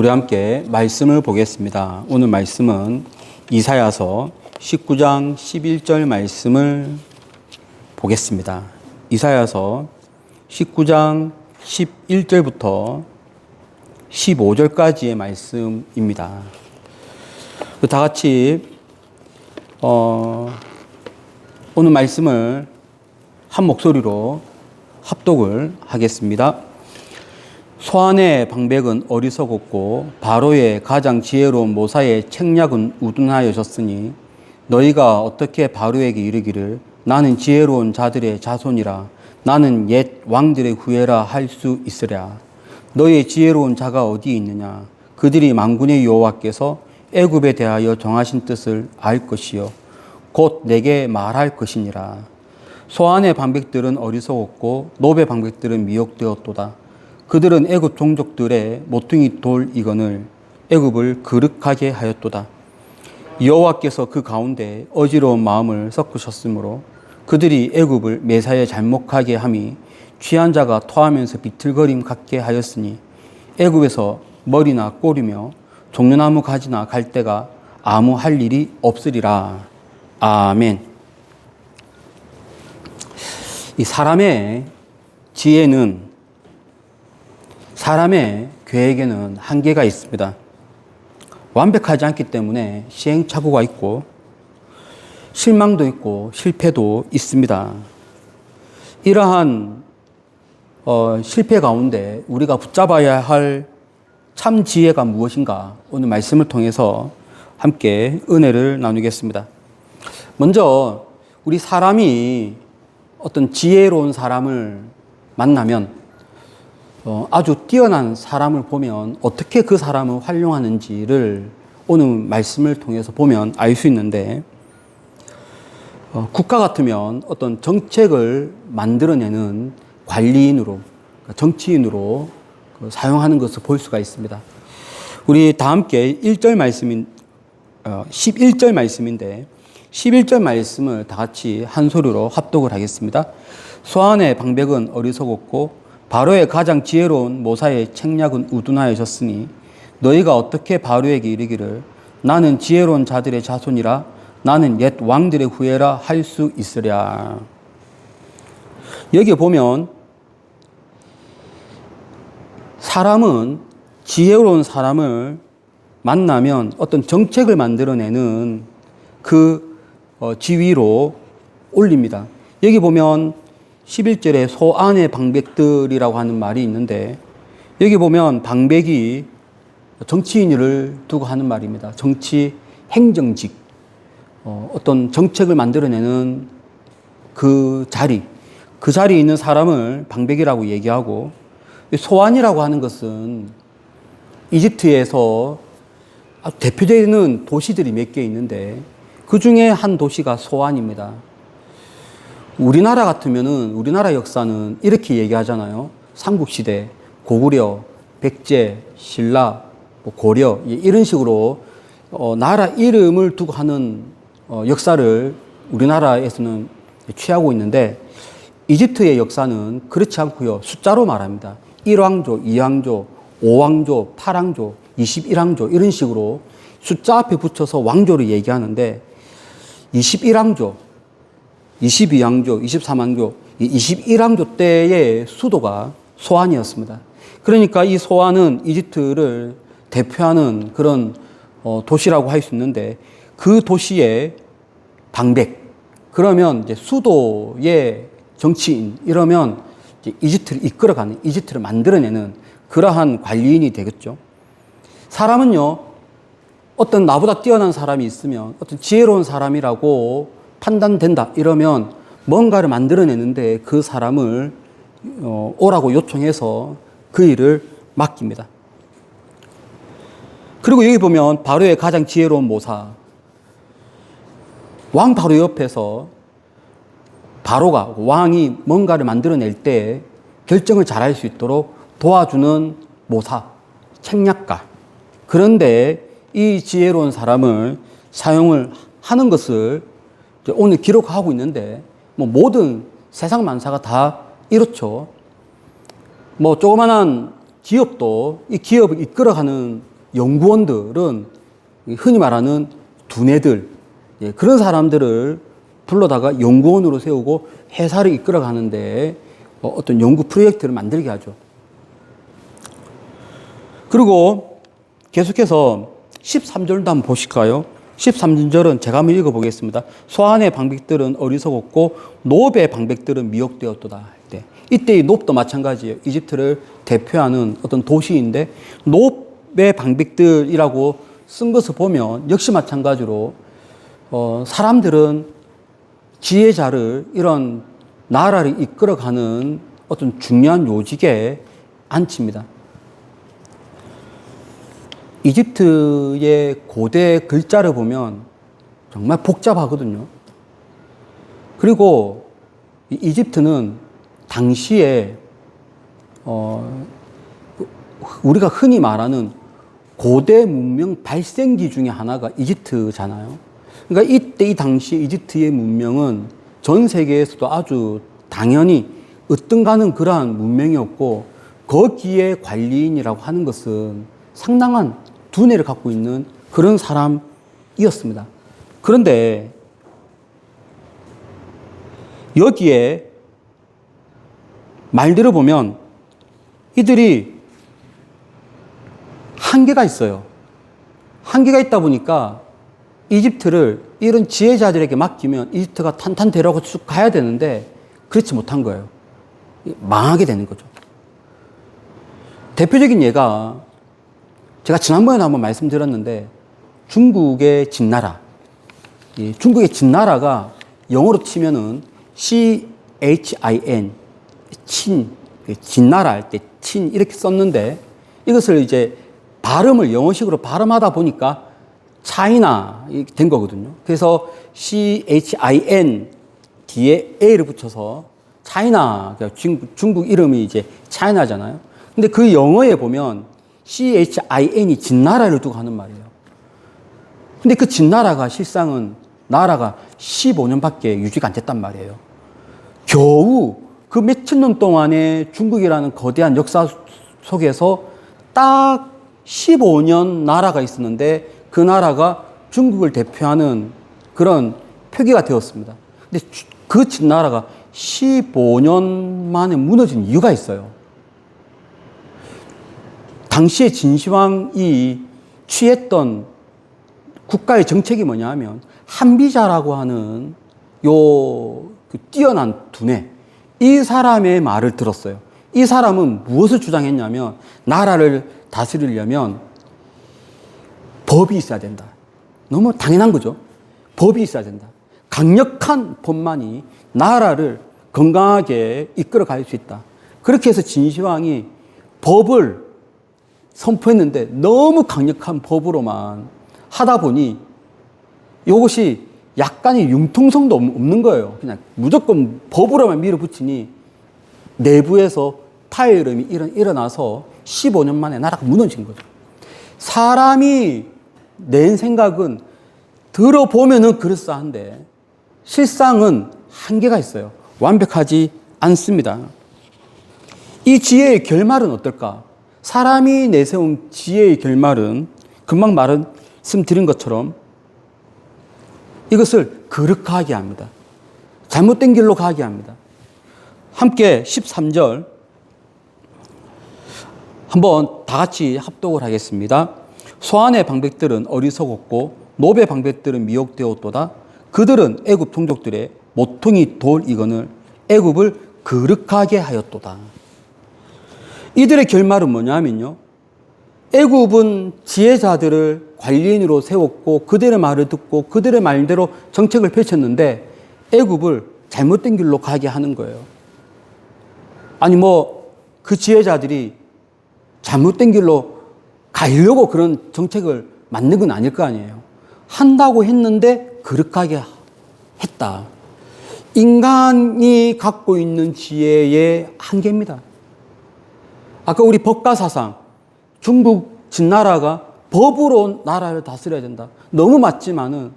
우리 함께 말씀을 보겠습니다. 오늘 말씀은 이사야서 19장 11절 말씀을 보겠습니다. 이사야서 19장 11절부터 15절까지의 말씀입니다. 다 같이 오늘 말씀을 한 목소리로 합독을 하겠습니다. 소안의 방백은 어리석었고 바로의 가장 지혜로운 모사의 책략은 우둔하여졌으니 너희가 어떻게 바로에게 이르기를 나는 지혜로운 자들의 자손이라 나는 옛 왕들의 후예라 할 수 있으랴. 너희의 지혜로운 자가 어디 있느냐. 그들이 만군의 여호와께서 애굽에 대하여 정하신 뜻을 알 것이요 곧 내게 말할 것이니라. 소안의 방백들은 어리석었고 노베 방백들은 미혹되었도다. 그들은 애굽 종족들의 모퉁이 돌 이건을 애굽을 거룩하게 하였도다. 여호와께서 그 가운데 어지러운 마음을 섞으셨으므로 그들이 애굽을 매사에 잘못하게 함이 취한 자가 토하면서 비틀거림 같게 하였으니 애굽에서 머리나 꼬리며 종려나무 가지나 갈대가 아무 할 일이 없으리라. 아멘. 이 사람의 지혜는 사람의 계획에는 한계가 있습니다. 완벽하지 않기 때문에 시행착오가 있고 실망도 있고 실패도 있습니다. 이러한 실패 가운데 우리가 붙잡아야 할 참 지혜가 무엇인가 오늘 말씀을 통해서 함께 은혜를 나누겠습니다. 먼저 우리 사람이 어떤 지혜로운 사람을 만나면 아주 뛰어난 사람을 보면 어떻게 그 사람을 활용하는지를 오늘 말씀을 통해서 보면 알 수 있는데 국가 같으면 어떤 정책을 만들어내는 관리인으로 정치인으로 사용하는 것을 볼 수가 있습니다. 우리 다 함께 1절 말씀인 11절 말씀인데 11절 말씀을 다 같이 한 소리로 합독을 하겠습니다. 소안의 방백은 어리석었고 바로의 가장 지혜로운 모사의 책략은 우둔하여졌으니 너희가 어떻게 바로에게 이르기를 나는 지혜로운 자들의 자손이라 나는 옛 왕들의 후예라 할 수 있으랴. 여기 보면 사람은 지혜로운 사람을 만나면 어떤 정책을 만들어내는 그 지위로 올립니다. 여기 보면 11절에 소안의 방백들이라고 하는 말이 있는데 여기 보면 방백이 정치인을 두고 하는 말입니다. 정치 행정직, 어떤 정책을 만들어내는 그 자리에 있는 사람을 방백이라고 얘기하고 소안이라고 하는 것은 이집트에서 대표되는 도시들이 몇 개 있는데 그 중에 한 도시가 소안입니다. 우리나라 같으면은 우리나라 역사는 이렇게 얘기하잖아요. 삼국시대, 고구려, 백제, 신라, 고려 이런 식으로 나라 이름을 두고 하는 역사를 우리나라에서는 취하고 있는데 이집트의 역사는 그렇지 않고요. 숫자로 말합니다. 1왕조, 2왕조, 5왕조, 8왕조, 21왕조 이런 식으로 숫자 앞에 붙여서 왕조를 얘기하는데 21왕조, 22왕조, 23왕조, 21왕조 때의 수도가 소안이었습니다. 그러니까 이 소안은 이집트를 대표하는 그런 도시라고 할 수 있는데 그 도시의 방백, 그러면 이제 수도의 정치인, 이러면 이제 이집트를 이끌어가는, 이집트를 만들어내는 그러한 관리인이 되겠죠. 사람은요, 어떤 나보다 뛰어난 사람이 있으면 어떤 지혜로운 사람이라고 판단된다 이러면 뭔가를 만들어내는데 그 사람을 오라고 요청해서 그 일을 맡깁니다. 그리고 여기 보면 바로의 가장 지혜로운 모사, 왕 바로 옆에서 바로가 왕이 뭔가를 만들어낼 때 결정을 잘할 수 있도록 도와주는 모사, 책략가. 그런데 이 지혜로운 사람을 사용을 하는 것을 오늘 기록하고 있는데 모든 세상 만사가 다 이렇죠. 조그만한 기업도 이 기업을 이끌어가는 연구원들은 흔히 말하는 두뇌들, 예, 그런 사람들을 불러다가 연구원으로 세우고 회사를 이끌어 가는데 어떤 연구 프로젝트를 만들게 하죠. 그리고 계속해서 13절도 한번 보실까요? 13절은 제가 한번 읽어보겠습니다. 소안의 방백들은 어리석었고 노베의 방백들은 미혹되었도다. 이때의 놉도 마찬가지예요. 이집트를 대표하는 어떤 도시인데 놉의 방백들이라고 쓴 것을 보면 역시 마찬가지로 사람들은 지혜자를 이런 나라를 이끌어가는 어떤 중요한 요직에 앉힙니다. 이집트의 고대 글자를 보면 정말 복잡하거든요. 그리고 이집트는 당시에 우리가 흔히 말하는 고대 문명 발생지 중에 하나가 이집트잖아요. 그러니까 이 당시 이집트의 문명은 전 세계에서도 아주 당연히 으뜸가는 그러한 문명이었고 거기에 관리인이라고 하는 것은 상당한 두뇌를 갖고 있는 그런 사람이었습니다. 그런데 여기에 말대로 보면 이들이 한계가 있어요. 한계가 있다 보니까 이집트를 이런 지혜자들에게 맡기면 이집트가 탄탄대로하고 쭉 가야 되는데 그렇지 못한 거예요. 망하게 되는 거죠. 대표적인 예가 제가 지난번에도 한번 말씀드렸는데 중국의 진나라. 중국의 진나라가 영어로 치면은 CHIN, 진나라 할 때 친 이렇게 썼는데 이것을 이제 발음을 영어식으로 발음하다 보니까 차이나 된 거거든요. 그래서 CHIN 뒤에 A를 붙여서 차이나, 중국 이름이 이제 차이나잖아요. 근데 그 영어에 보면 CHIN이 진나라를 두고 하는 말이에요. 근데 그 진나라가 실상은 나라가 15년밖에 유지가 안 됐단 말이에요. 겨우 그 몇천 년 동안의 중국이라는 거대한 역사 속에서 딱 15년 나라가 있었는데 그 나라가 중국을 대표하는 그런 표기가 되었습니다. 근데 그 진나라가 15년 만에 무너진 이유가 있어요. 당시에 진시황이 취했던 국가의 정책이 뭐냐 하면 한비자라고 하는 그 뛰어난 두뇌, 이 사람의 말을 들었어요. 이 사람은 무엇을 주장했냐면 나라를 다스리려면 법이 있어야 된다. 너무 당연한 거죠. 법이 있어야 된다. 강력한 법만이 나라를 건강하게 이끌어 갈 수 있다. 그렇게 해서 진시황이 법을 선포했는데 너무 강력한 법으로만 하다 보니 이것이 약간의 융통성도 없는 거예요. 그냥 무조건 법으로만 밀어붙이니 내부에서 파열음이 일어나서 15년 만에 나라가 무너진 거죠. 사람이 낸 생각은 들어보면은 그럴싸한데 실상은 한계가 있어요. 완벽하지 않습니다. 이 지혜의 결말은 어떨까? 사람이 내세운 지혜의 결말은 금방 말씀드린 것처럼 이것을 거룩하게 합니다. 잘못된 길로 가게 합니다. 함께 13절 한번 다 같이 합독을 하겠습니다. 소안의 방백들은 어리석었고 노베의 방백들은 미혹되었도다. 그들은 애굽 종족들의 모퉁이 돌 이건을 애굽을 거룩하게 하였도다. 이들의 결말은 뭐냐면요, 애굽은 지혜자들을 관리인으로 세웠고 그들의 말을 듣고 그들의 말대로 정책을 펼쳤는데 애굽을 잘못된 길로 가게 하는 거예요. 아니 그 지혜자들이 잘못된 길로 가려고 그런 정책을 만든 건 아닐 거 아니에요. 한다고 했는데 거룩하게 했다. 인간이 갖고 있는 지혜의 한계입니다. 아까 우리 법과 사상, 중국 진나라가 법으로 나라를 다스려야 된다. 너무 맞지만은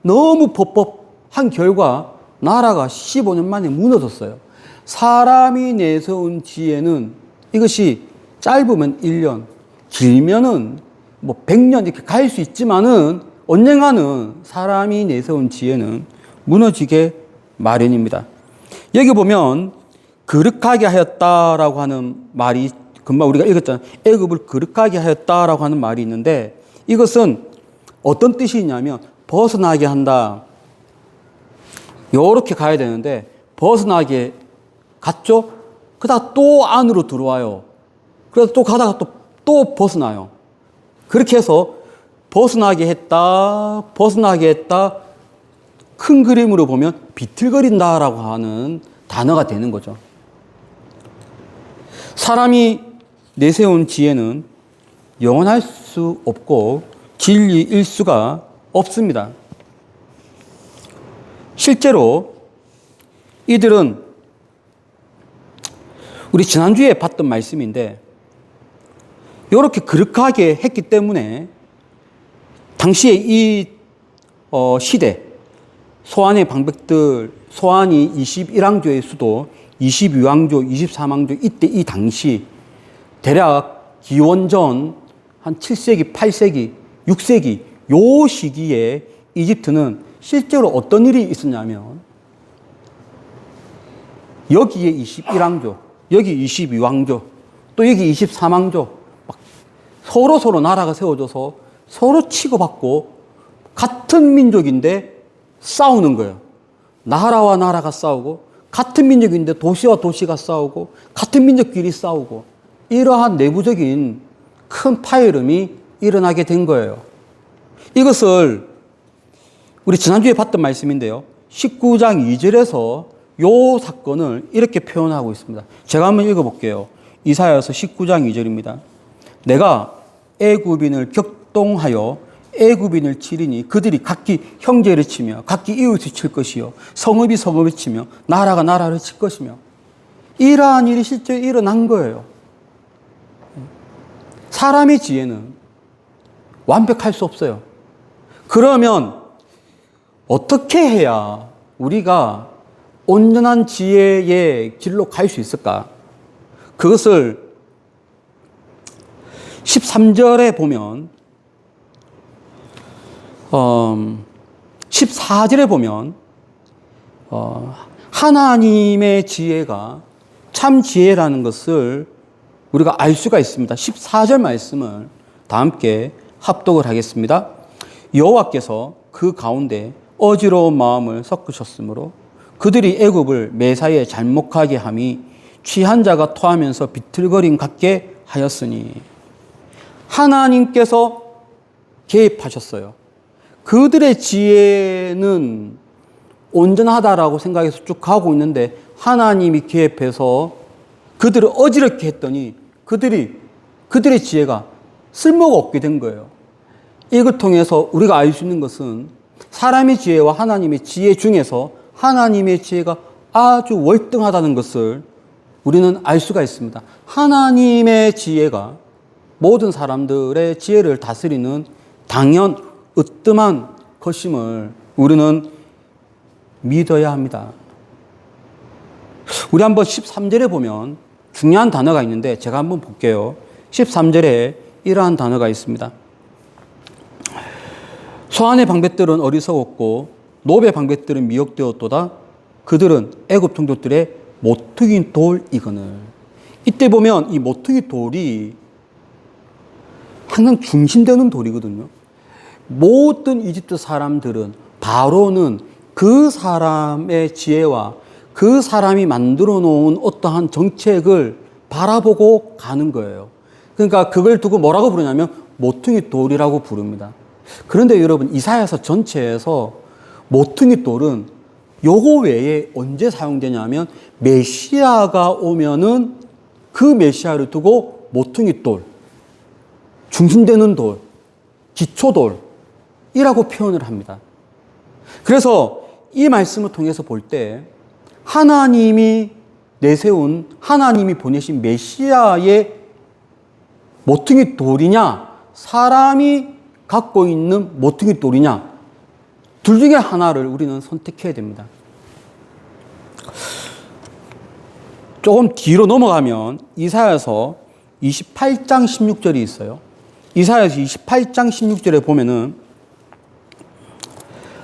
너무 법한 결과 나라가 15년 만에 무너졌어요. 사람이 내세운 지혜는 이것이 짧으면 1년, 길면은 뭐 100년 이렇게 갈 수 있지만은 언젠가는 사람이 내세운 지혜는 무너지게 마련입니다. 여기 보면 거룩하게 하였다라고 하는 말이 금방 우리가 읽었잖아요. 애굽을 거룩하게 하였다라고 하는 말이 있는데 이것은 어떤 뜻이 있냐면 벗어나게 한다. 요렇게 가야 되는데 벗어나게 갔죠? 그러다가 또 안으로 들어와요. 그래서 또 가다가 또 벗어나요. 그렇게 해서 벗어나게 했다, 큰 그림으로 보면 비틀거린다라고 하는 단어가 되는 거죠. 사람이 내세운 지혜는 영원할 수 없고 진리일 수가 없습니다. 실제로 이들은 우리 지난주에 봤던 말씀인데 이렇게 거룩하게 했기 때문에 당시에 이 시대 소환의 방백들, 소환이 21왕조의 수도 22왕조, 23왕조 이때 이 당시 대략 기원전 한 7세기, 8세기, 6세기 요 시기에 이집트는 실제로 어떤 일이 있었냐면 여기에 21왕조, 여기 22왕조, 또 여기 23왕조 막 서로 나라가 세워져서 서로 치고받고 같은 민족인데 싸우는 거예요. 나라와 나라가 싸우고 같은 민족인데 도시와 도시가 싸우고 같은 민족끼리 싸우고 이러한 내부적인 큰 파열음이 일어나게 된 거예요. 이것을 우리 지난주에 봤던 말씀인데요. 19장 2절에서 요 사건을 이렇게 표현하고 있습니다. 제가 한번 읽어볼게요. 이사야서 19장 2절입니다. 내가 애굽인을 격동하여 애굽인을 치리니 그들이 각기 형제를 치며 각기 이웃을 칠 것이요 성읍이 성읍을 치며 나라가 나라를 칠 것이며 이러한 일이 실제 일어난 거예요. 사람의 지혜는 완벽할 수 없어요. 그러면 어떻게 해야 우리가 온전한 지혜의 길로 갈 수 있을까? 그것을 13절에 보면 14절에 보면 하나님의 지혜가 참 지혜라는 것을 우리가 알 수가 있습니다. 14절 말씀을 다 함께 합독을 하겠습니다. 여호와께서 그 가운데 어지러운 마음을 섞으셨으므로 그들이 애굽을 매사에 잘못하게 함이 취한 자가 토하면서 비틀거림 같게 하였으니 하나님께서 개입하셨어요. 그들의 지혜는 온전하다라고 생각해서 쭉 가고 있는데 하나님이 개입해서 그들을 어지럽게 했더니 그들의 지혜가 쓸모가 없게 된 거예요. 이걸 통해서 우리가 알 수 있는 것은 사람의 지혜와 하나님의 지혜 중에서 하나님의 지혜가 아주 월등하다는 것을 우리는 알 수가 있습니다. 하나님의 지혜가 모든 사람들의 지혜를 다스리는 으뜸한 것임을 우리는 믿어야 합니다. 우리 한번 13절에 보면 중요한 단어가 있는데 제가 한번 볼게요. 13절에 이러한 단어가 있습니다. 소안의 방백들은 어리석었고 노베 방백들은 미혹되었도다. 그들은 애굽 총독들의 모퉁이 돌이거늘. 이때 보면 이 모퉁이 돌이 항상 중심되는 돌이거든요. 모든 이집트 사람들은 바로는 그 사람의 지혜와 그 사람이 만들어 놓은 어떠한 정책을 바라보고 가는 거예요. 그러니까 그걸 두고 뭐라고 부르냐면 모퉁이 돌이라고 부릅니다. 그런데 여러분 이사야서 전체에서 모퉁이 돌은 요거 외에 언제 사용되냐면 메시아가 오면은 그 메시아를 두고 모퉁이 돌, 중심되는 돌, 기초돌이라고 표현을 합니다. 그래서 이 말씀을 통해서 볼 때 하나님이 내세운 하나님이 보내신 메시아의 모퉁이 돌이냐 사람이 갖고 있는 모퉁이 돌이냐 둘 중에 하나를 우리는 선택해야 됩니다. 조금 뒤로 넘어가면 이사야서 28장 16절이 있어요. 이사야서 28장 16절에 보면은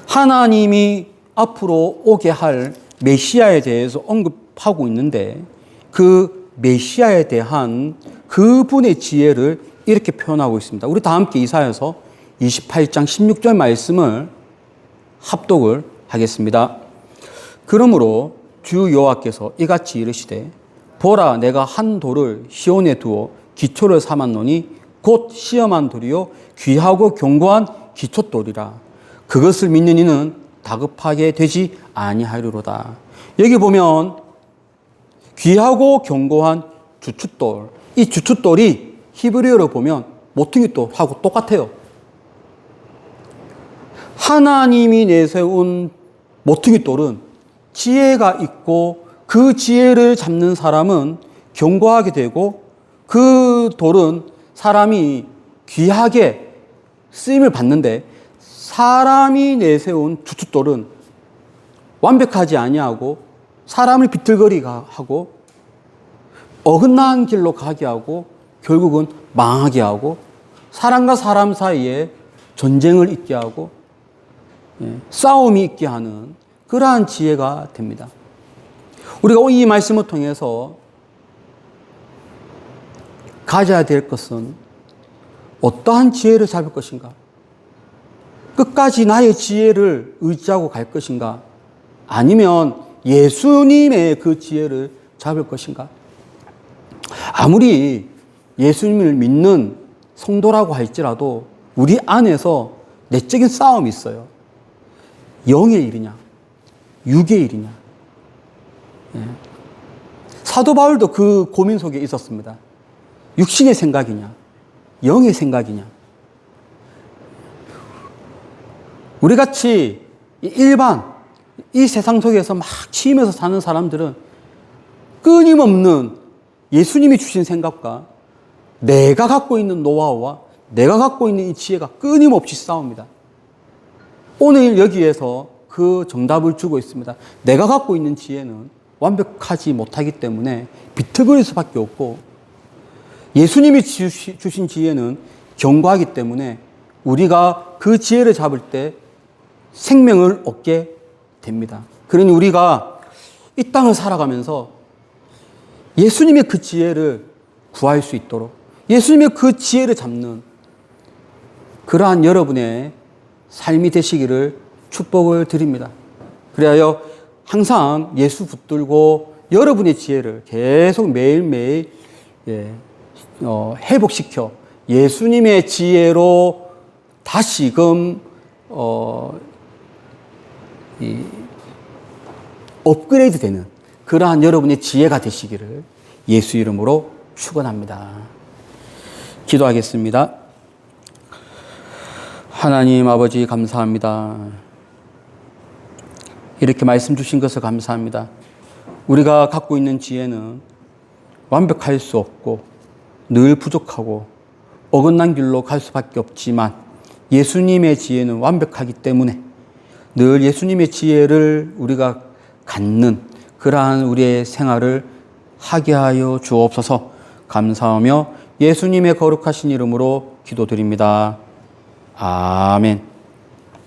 하나님이 앞으로 오게 할 메시아에 대해서 언급하고 있는데 그 메시아에 대한 그분의 지혜를 이렇게 표현하고 있습니다. 우리 다 함께 이사야서 28장 16절 말씀을 합독을 하겠습니다. 그러므로 주 여호와께서 이같이 이르시되 보라 내가 한 돌을 시온에 두어 기초를 삼았노니 곧 시험한 돌이요 귀하고 견고한 기초돌이라. 그것을 믿는 이는 다급하게 되지 아니하리로다. 여기 보면 귀하고 견고한 주춧돌, 이 주춧돌이 히브리어로 보면 모퉁이돌하고 똑같아요. 하나님이 내세운 모퉁이돌은 지혜가 있고 그 지혜를 잡는 사람은 견고하게 되고 그 돌은 사람이 귀하게 쓰임을 받는데 사람이 내세운 주춧돌은 완벽하지 아니하고 사람을 비틀거리게 하고 어긋난 길로 가게 하고 결국은 망하게 하고 사람과 사람 사이에 전쟁을 있게 하고 싸움이 있게 하는 그러한 지혜가 됩니다. 우리가 이 말씀을 통해서 가져야 될 것은 어떠한 지혜를 잡을 것인가? 끝까지 나의 지혜를 의지하고 갈 것인가? 아니면 예수님의 그 지혜를 잡을 것인가? 아무리 예수님을 믿는 성도라고 할지라도 우리 안에서 내적인 싸움이 있어요. 영의 일이냐, 육의 일이냐. 사도 바울도 그 고민 속에 있었습니다. 육신의 생각이냐, 영의 생각이냐. 우리같이 일반 이 세상 속에서 막 치이면서 사는 사람들은 끊임없는 예수님이 주신 생각과 내가 갖고 있는 노하우와 내가 갖고 있는 이 지혜가 끊임없이 싸웁니다. 오늘 여기에서 그 정답을 주고 있습니다. 내가 갖고 있는 지혜는 완벽하지 못하기 때문에 비틀거릴 수밖에 없고 예수님이 주신 지혜는 견고하기 때문에 우리가 그 지혜를 잡을 때 생명을 얻게 됩니다. 그러니 우리가 이 땅을 살아가면서 예수님의 그 지혜를 구할 수 있도록 예수님의 그 지혜를 잡는 그러한 여러분의 삶이 되시기를 축복을 드립니다. 그래야 항상 예수 붙들고 여러분의 지혜를 계속 매일매일 회복시켜 예수님의 지혜로 다시금 업그레이드 되는 그러한 여러분의 지혜가 되시기를 예수 이름으로 축원합니다. 기도하겠습니다. 하나님 아버지 감사합니다. 이렇게 말씀 주신 것을 감사합니다. 우리가 갖고 있는 지혜는 완벽할 수 없고 늘 부족하고 어긋난 길로 갈 수밖에 없지만 예수님의 지혜는 완벽하기 때문에 늘 예수님의 지혜를 우리가 갖는 그러한 우리의 생활을 하게 하여 주옵소서. 감사하며 예수님의 거룩하신 이름으로 기도드립니다. 아멘.